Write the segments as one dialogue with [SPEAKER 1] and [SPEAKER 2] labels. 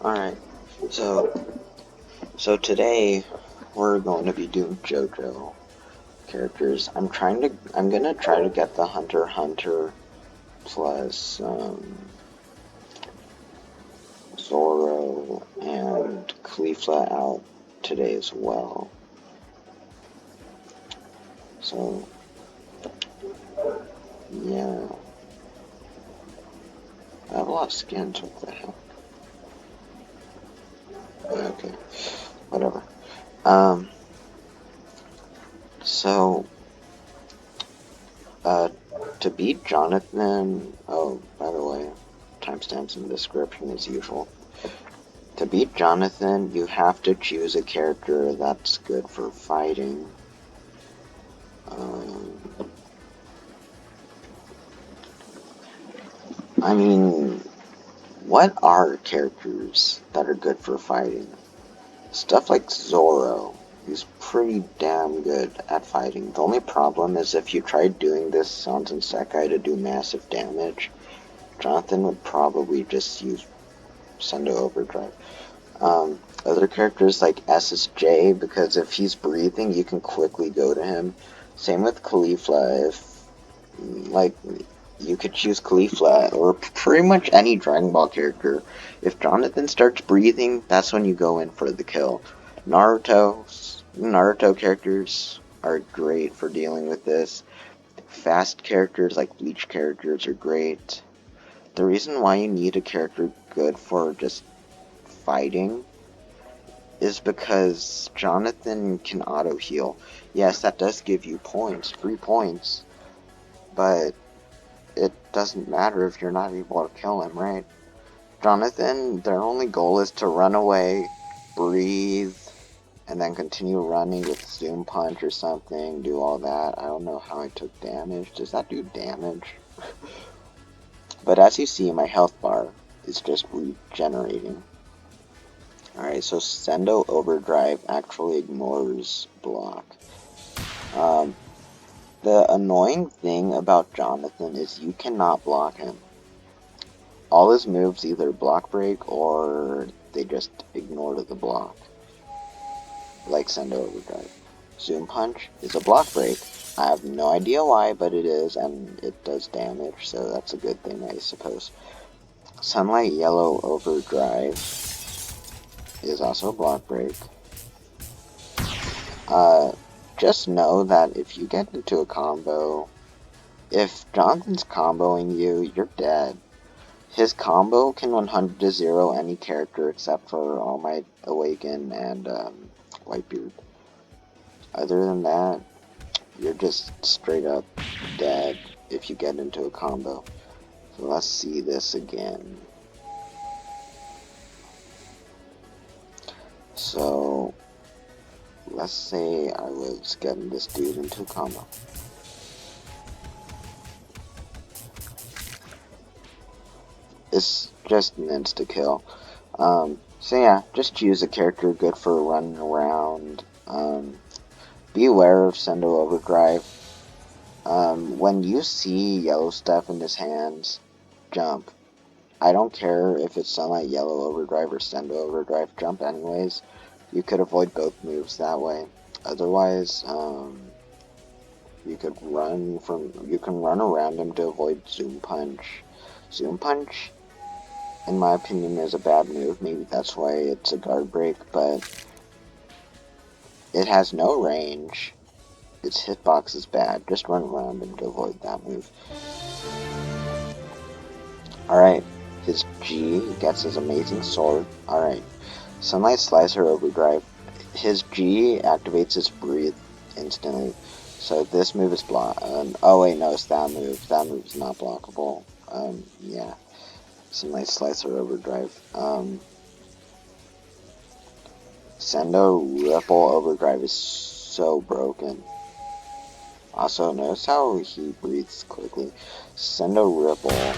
[SPEAKER 1] Alright, so today we're going to be doing JoJo characters. I'm gonna try to get the Hunter x Hunter plus Zoro and Khalifa out today as well. So yeah, I have a lot of skins. What the hell? Okay, whatever. Um, so uh, to beat Jonathan. Oh, by the way, timestamps in the description as usual. To beat Jonathan, you have to choose a character that's good for fighting. Um, I mean, what are characters that are good for fighting? Stuff like Zoro. He's pretty damn good at fighting. The only problem is if you tried doing this on Zensekai to do massive damage, Jonathan would probably just use Sendo Overdrive. Other characters like SSJ, because if he's breathing, you can quickly go to him. Same with Khalifa. If, like, you could choose Khalifa or pretty much any Dragon Ball character. If Jonathan starts breathing, that's when you go in for the kill. Naruto characters are great for dealing with this. Fast characters like Bleach characters are great. The reason why you need a character good for just fighting is because Jonathan can auto heal. Yes, that does give you points, 3 points, but it doesn't matter if you're not able to kill him, right? Jonathan, their only goal is to run away, breathe, and then continue running with Zoom Punch or something, do all that. I don't know how I took damage. Does that do damage? But as you see, my health bar is just regenerating. Alright, so Sendo Overdrive actually ignores block. The annoying thing about Jonathan is you cannot block him. All his moves either block break or they just ignore the block. Like Sendo Overdrive. Zoom Punch is a block break. I have no idea why, but it is, and it does damage, so that's a good thing, I suppose. Sunlight Yellow Overdrive is also a block break. Just know that if you get into a combo, if Jonathan's comboing you, you're dead. His combo can 100 to 0 any character except for All Might Awaken and Whitebeard. Other than that, you're just straight up dead if you get into a combo. So let's see this again. So let's say I was getting this dude into a combo. It's just an insta-kill. So yeah, just choose a character good for running around. Be aware of Sendo Overdrive. When you see yellow stuff in his hands, jump. I don't care if it's Sunlight Yellow Overdrive or Sendo Overdrive, jump anyways. You could avoid both moves that way. Otherwise, you can run around him to avoid Zoom Punch. Zoom Punch, in my opinion, is a bad move. Maybe that's why it's a guard break, but it has no range. Its hitbox is bad. Just run around him to avoid that move. Alright, his G gets his amazing sword. Alright, Sunlight Slicer Overdrive. His G activates his breathe instantly. So this move is block. Oh wait, no, it's that move. That move is not blockable. Yeah. Sunlight Slicer Overdrive. Sendo Ripple Overdrive is so broken. Also, notice how he breathes quickly. Sendo Ripple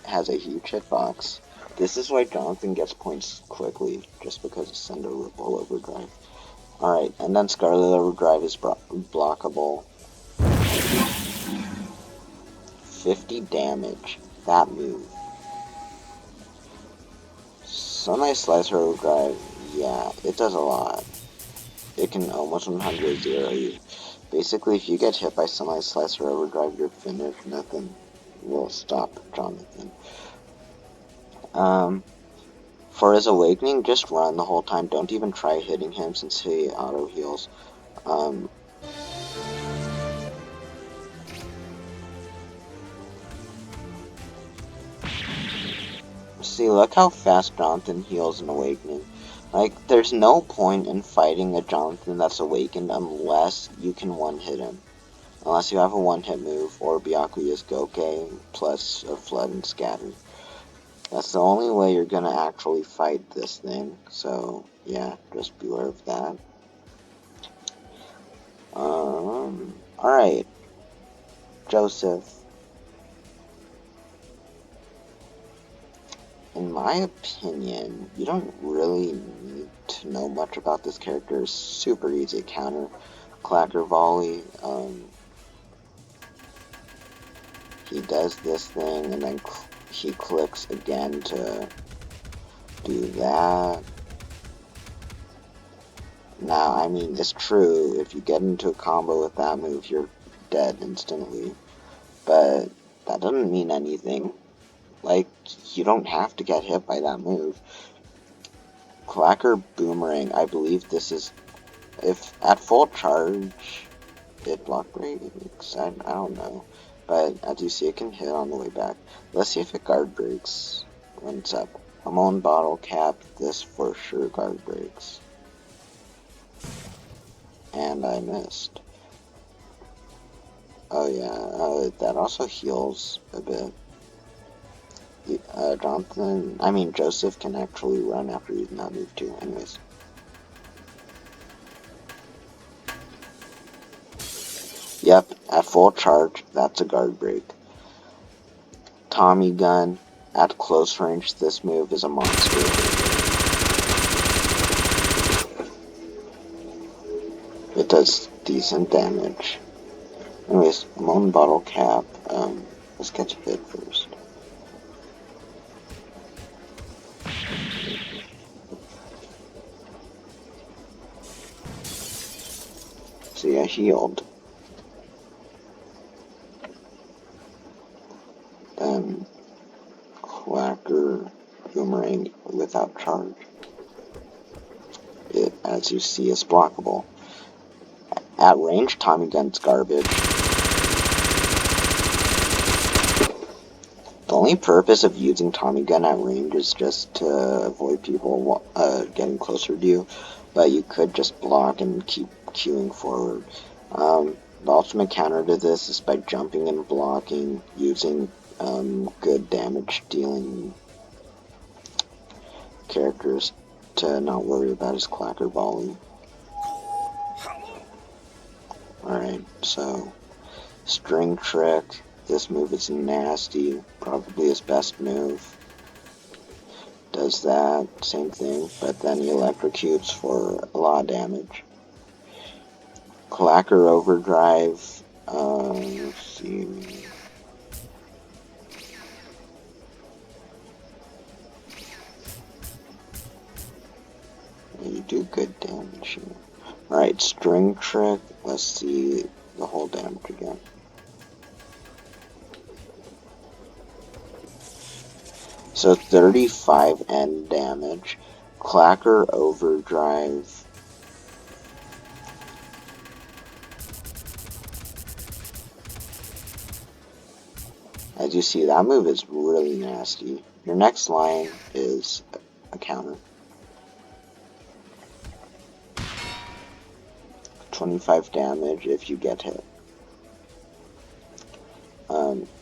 [SPEAKER 1] has a huge hitbox. This is why Jonathan gets points quickly, just because of Sendo Ripple Overdrive. Alright, and then Scarlet Overdrive is blockable. 50 damage. That move. Sunlight Slicer Overdrive, yeah, it does a lot. It can almost 100-0 you. Basically, if you get hit by Sunlight Slicer Overdrive, you're finished. Nothing will stop Jonathan. For his Awakening, just run the whole time. Don't even try hitting him since he auto-heals. See, look how fast Jonathan heals in Awakening. Like, there's no point in fighting a Jonathan that's awakened unless you can one-hit him. Unless you have a one-hit move, or Byakuya's Goke, plus a Flood and Scatter. That's the only way you're gonna actually fight this thing, so, yeah, just beware of that. Alright. Joseph. In my opinion, you don't really need to know much about this character. It's super easy to counter. Clacker Volley, he does this thing, and then he clicks again to do that. Now, I mean, it's true, if you get into a combo with that move, you're dead instantly. But that doesn't mean anything. Like, you don't have to get hit by that move. Clacker Boomerang, I believe this is, if at full charge, it block breaks? I don't know. But as you see, it can hit on the way back. Let's see if it guard breaks when it's up. I'm on bottle cap, this for sure guard breaks. And I missed. Oh yeah, that also heals a bit. Joseph can actually run after using that move too, anyways. Yep, at full charge, that's a guard break. Tommy Gun, at close range, this move is a monster. It does decent damage. Anyways, I'm on bottle cap. Let's catch a hit first. See, I healed. Then Clacker Boomerang without charge. It, as you see, is blockable. At range, Tommy Gun's garbage. The only purpose of using Tommy Gun at range is just to avoid people getting closer to you, but you could just block and keep queuing forward. The ultimate counter to this is by jumping and blocking, using good damage dealing characters to not worry about his Clacker Volley. Alright, so String Trick. This move is nasty, probably his best move. Does that, same thing, but then he electrocutes for a lot of damage. Clacker Overdrive, let's see. You do good damage here. Alright, String Trick, let's see the whole damage again. So 35 end damage. Clacker Overdrive. As you see, that move is really nasty. Your next line is a counter. 25 damage if you get hit.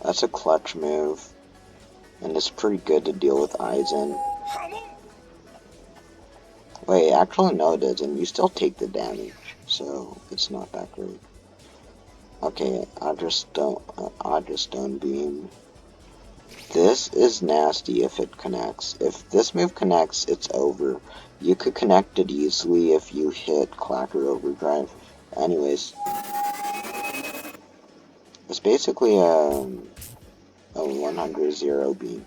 [SPEAKER 1] That's a clutch move, and it's pretty good to deal with Aizen. Wait, actually no it isn't. You still take the damage, so it's not that great. Okay, Stone Beam. This is nasty if it connects. If this move connects, it's over. You could connect it easily if you hit Clacker Overdrive. Anyways, it's basically a 100-0 beam.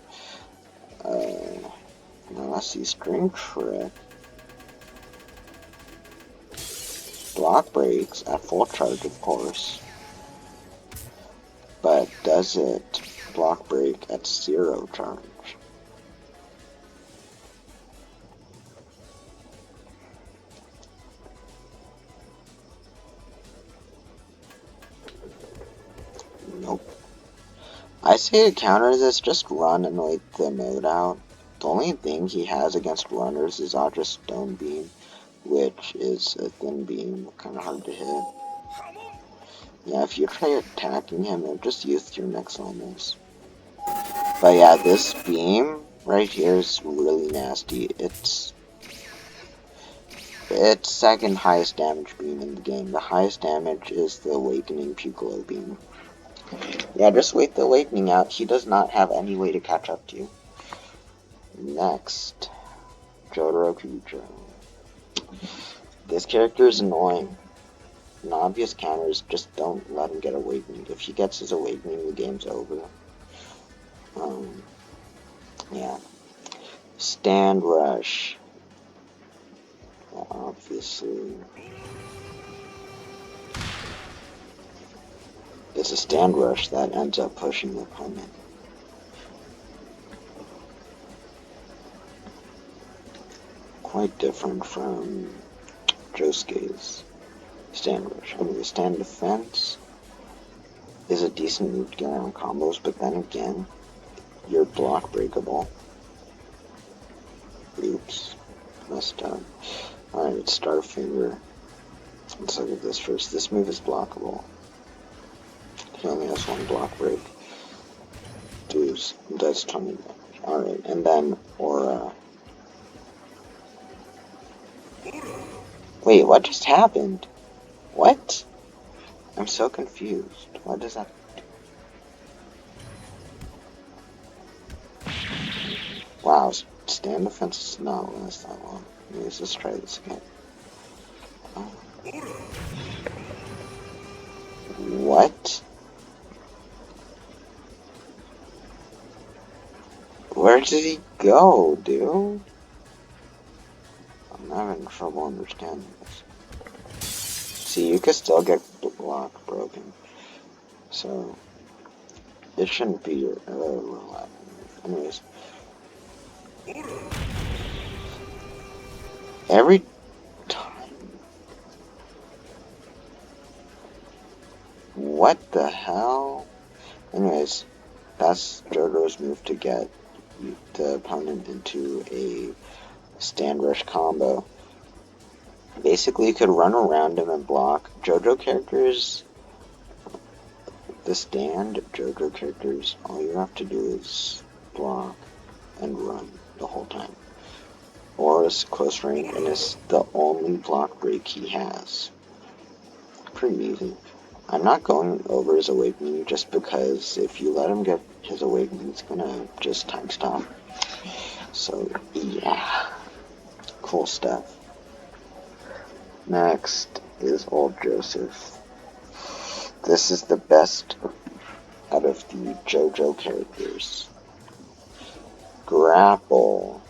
[SPEAKER 1] Sassy string trick. Block breaks at full charge, of course. But does it block break at 0 charge? Nope. I say to counter this, just run and wait the mode out. The only thing he has against runners is Audra Stone Beam, which is a thin beam, kind of hard to hit. Yeah, if you try attacking him, it'll just use your next limits. But yeah, this beam right here is really nasty. It's second highest damage beam in the game. The highest damage is the Awakening Pugolo beam. Yeah, just wait the Awakening out. He does not have any way to catch up to you. Next, Jotaro Kujo. This character is annoying. An obvious counter is just don't let him get Awakening. If he gets his Awakening, the game's over. Yeah. Stand Rush. Obviously. It's a stand rush that ends up pushing the opponent. Quite different from Josuke's stand rush. I mean, the stand defense is a decent move to get around combos, but then again, you're block breakable. Oops. Messed up. Alright, Starfinger. Let's look at this first. This move is blockable. He only has one block break. Does 20 damage. Alright, and then Aura. Wait, what just happened? What? I'm so confused. What does that do? Wow, stand defense does not last that long. Let's just try this again. Oh. What? Where did he go, dude? I'm having trouble understanding this. See, you could still get the block broken. So, it shouldn't be your anyways. Every time. What the hell? Anyways, that's Jotaro's move to get the opponent into a stand rush combo. Basically, you could run around him and block. JoJo characters, the stand JoJo characters, all you have to do is block and run the whole time. Or it's close range, and it's the only block break he has. Pretty easy. I'm not going over his Awakening just because if you let him get his Awakening, it's gonna just time stop. So, yeah. Cool stuff. Next is Old Joseph. This is the best out of the JoJo characters. Grapple.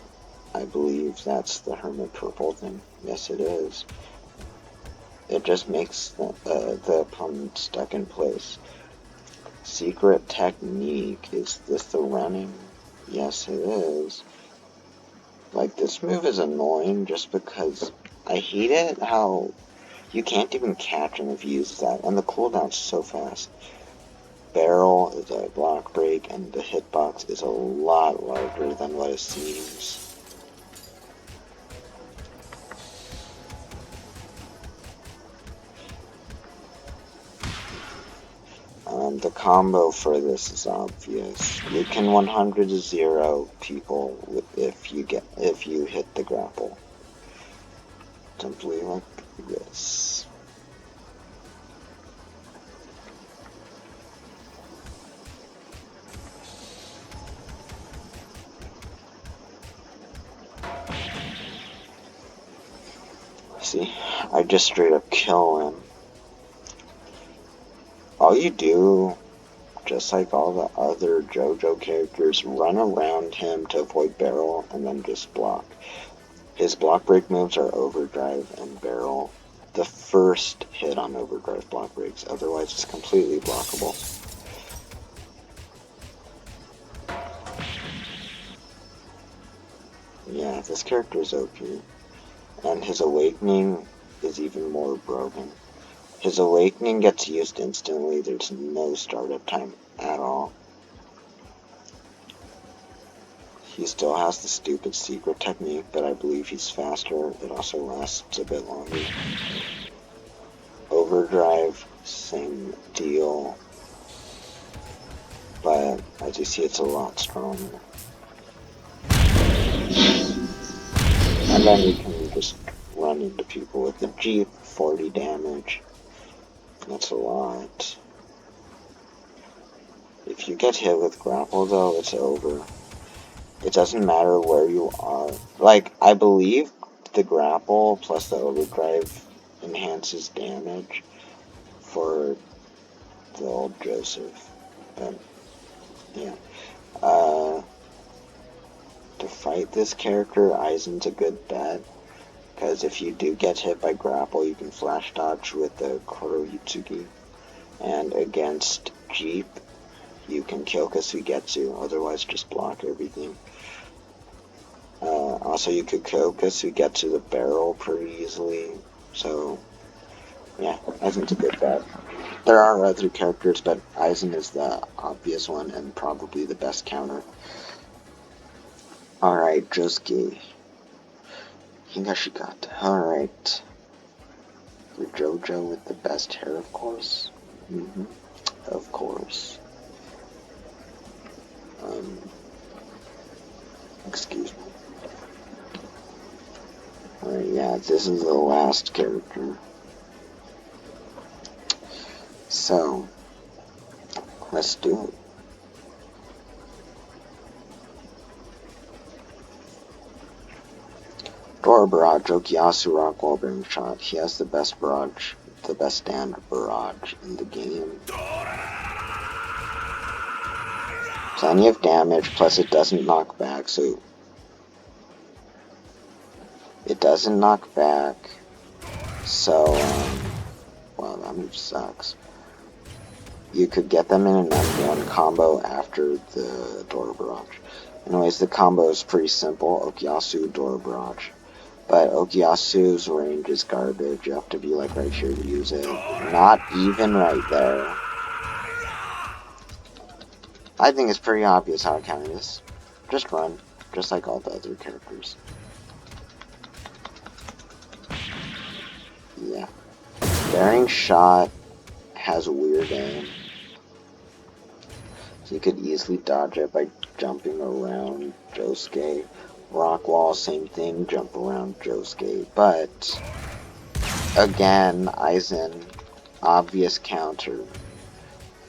[SPEAKER 1] I believe that's the Hermit Purple thing. Yes, it is. It just makes the opponent stuck in place. Secret technique. Is this the running? Yes, it is. Like, this move is annoying just because I hate it how you can't even catch him if you use that, and the cooldown's so fast. Barrel is a block break, and the hitbox is a lot larger than what it seems. The combo for this is obvious. You can 100-0 people if you hit the grapple. Simply like this. See, I just straight up kill him. All you do just like all the other JoJo characters, run around him to avoid barrel and then just block. His block break moves are overdrive and barrel. The first hit on overdrive block breaks, otherwise it's completely blockable. Yeah, this character is OP. And his Awakening is even more broken. His Awakening gets used instantly, there's no startup time at all. He still has the stupid secret technique, but I believe he's faster. It also lasts a bit longer. Overdrive, same deal. But as you see, it's a lot stronger. And then you can just run into people with the Jeep, 40 damage. That's a lot. If you get hit with grapple though, it's over. It doesn't matter where you are. Like, I believe the grapple plus the overdrive enhances damage for the old Joseph. But, yeah. To fight this character, Aizen's a good bet. Because if you do get hit by grapple, you can flash dodge with the Kurohitsuki. And against Jeep, you can kill Kasugetsu, otherwise just block everything. Also, you could kill Kasugetsu the barrel pretty easily, so yeah, Aizen's a good bet. There are other characters, but Aizen is the obvious one and probably the best counter. Alright, Josuke. Higashikata. Alright. The JoJo with the best hair, of course. Of course. Excuse me. Alright, yeah, this is the last character. So, let's do it. Door barrage, Okiyasu rock wall bearing shot. He has the best barrage, the best stand barrage in the game. Plenty of damage, plus it doesn't knock back, so it doesn't knock back. So, well, that move sucks. You could get them in an M1 combo after the door barrage. Anyways, the combo is pretty simple. Okiyasu, door barrage. But Okiyasu's range is garbage. You have to be like right here to use it. Not even right there. I think it's pretty obvious how to counter this. Just run, just like all the other characters. Yeah. Bearing shot has a weird aim. So you could easily dodge it by jumping around Josuke. Rock wall, same thing, jump around Josuke. But, again, Aizen, obvious counter.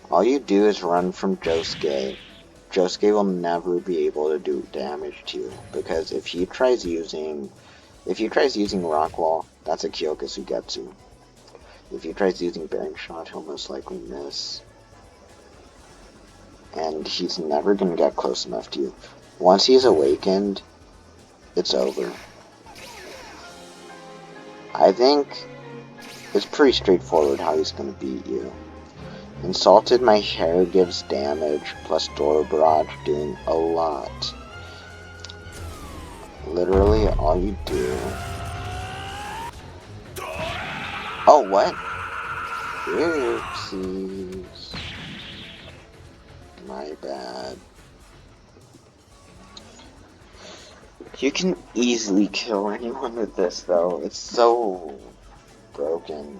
[SPEAKER 1] All you do is run from Josuke. Josuke will never be able to do damage to you, because if he tries using rock wall, that's a Kyokusugetsu. If he tries using bearing shot, he'll most likely miss. And he's never gonna get close enough to you. Once he's awakened, it's over. I think it's pretty straightforward how he's gonna beat you. Insulted my hair gives damage, plus door barrage doing a lot. Literally all you do. Oh, what? Oopsies. My bad. You can easily kill anyone with this, though. It's so broken.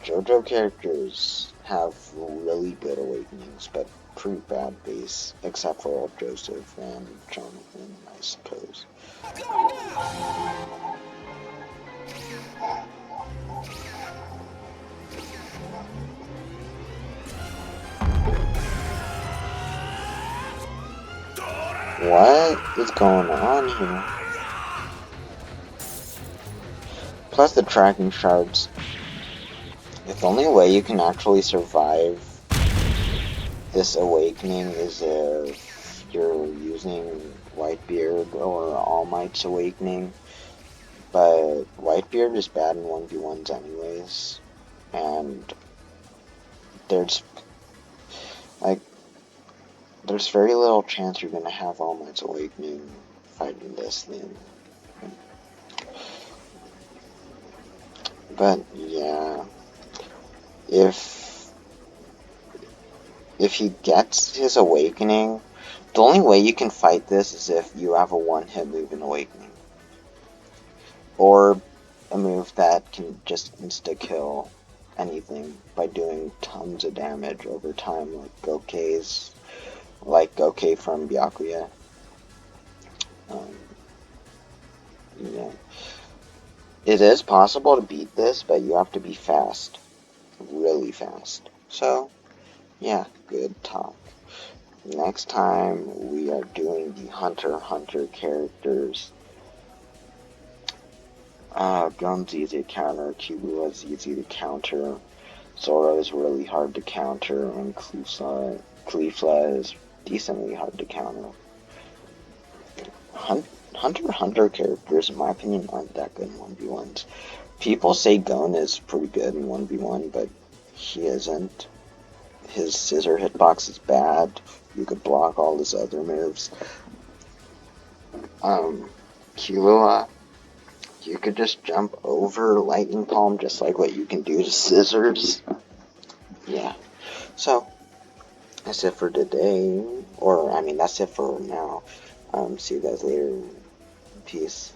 [SPEAKER 1] JoJo characters have really good awakenings, but pretty bad base, except for old Joseph and Jonathan, I suppose. What is going on here? Plus the tracking shards. The only way you can actually survive this awakening is if you're using Whitebeard or All Might's awakening, but Whitebeard is bad in 1v1s anyways, and there's like there's very little chance you're gonna have All Might's awakening fighting this thing. But yeah, if he gets his awakening, the only way you can fight this is if you have a one-hit move in awakening, or a move that can just insta-kill anything by doing tons of damage over time, like Goke from Byakuya. Yeah. It is possible to beat this, but you have to be fast. Really fast. So, yeah, good talk. Next time, we are doing the Hunter x Hunter characters. Gun's easy to counter, Killua is easy to counter, Zoro is really hard to counter, and Caulifla is decently hard to counter. Hunter x Hunter characters, in my opinion, aren't that good in 1v1s. People say Gon is pretty good in 1v1, but he isn't. His scissor hitbox is bad. You could block all his other moves. Killua, you could just jump over Lightning Palm just like what you can do to scissors. Yeah. So, that's it for today. Or, I mean, that's it for now. See you guys later. Peace.